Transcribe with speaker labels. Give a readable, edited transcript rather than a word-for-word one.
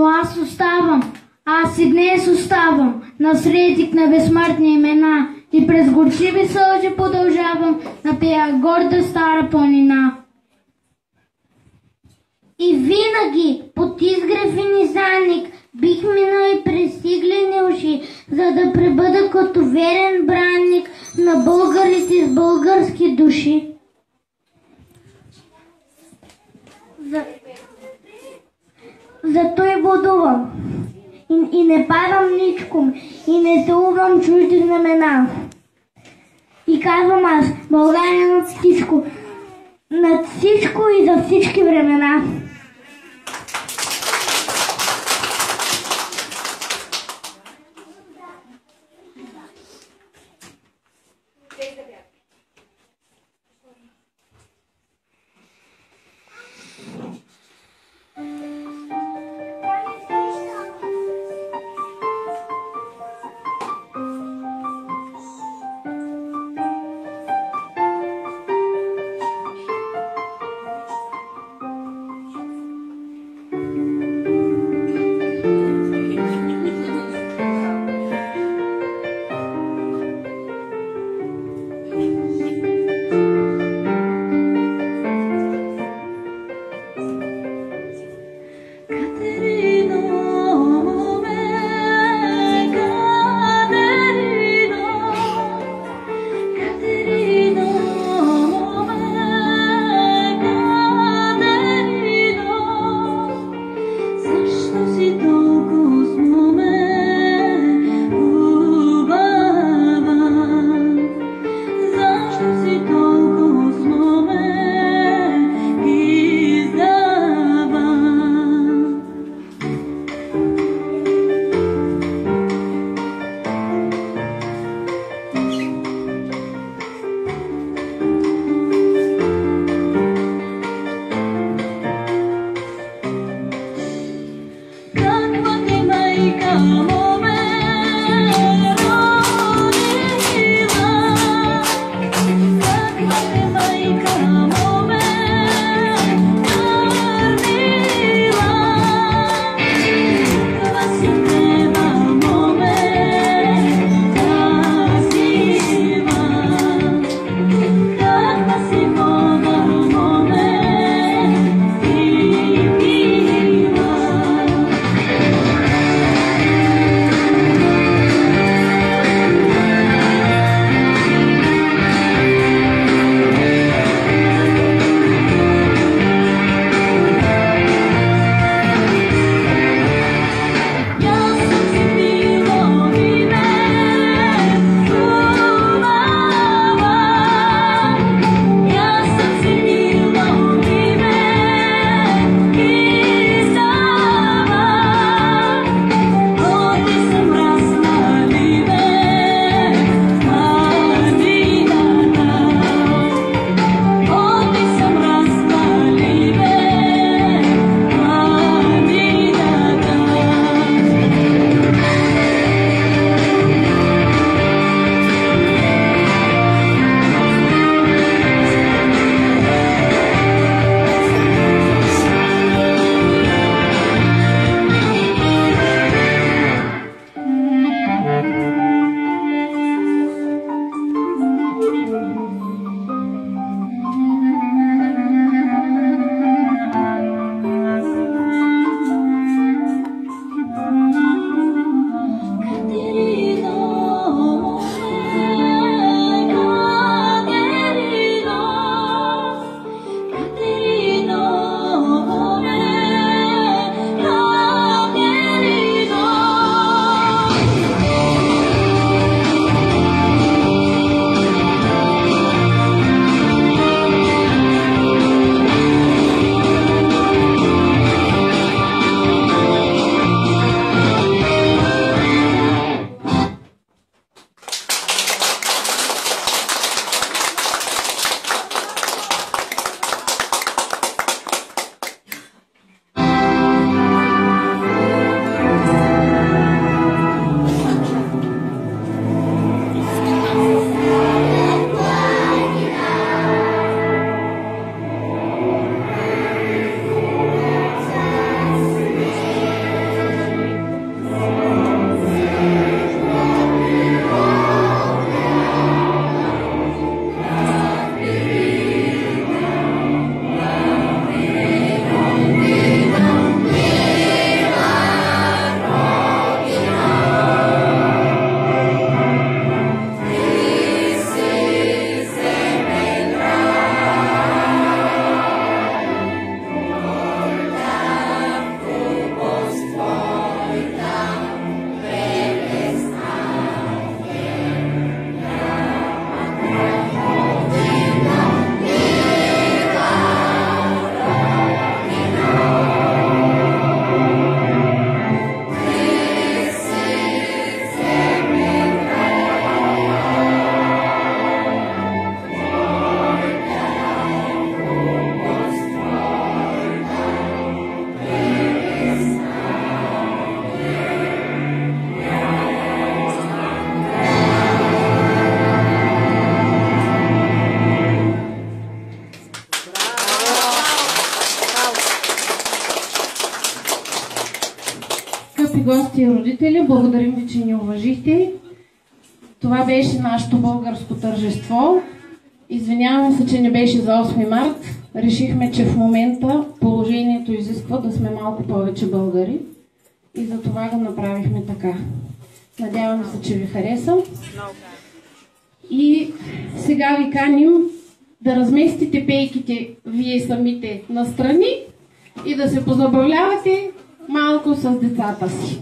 Speaker 1: Но аз оставам, аз и днес оставам, насредик на безсмъртни имена и през горчиви сълзи продължавам да пея горда стара планина. И винаги под изгрев и низаник бих минал и през иглени уши, за да пребъда като верен бранник на българите с български души. Зато и будувам. И не падам ничком, и не целувам чужди знамена. И казвам аз, България над всичко и за всички времена.
Speaker 2: скъпи гости и родители, благодарим ви, че ни уважихте. Това беше нашето българско тържество. Извинявам се, че не беше за 8 март. Решихме, че в момента положението изисква да сме малко повече българи. И за това го направихме така. Надявам се, че ви хареса. И сега ви каним да разместите пейките вие самите настрани и да се позабавлявате малко с децата си.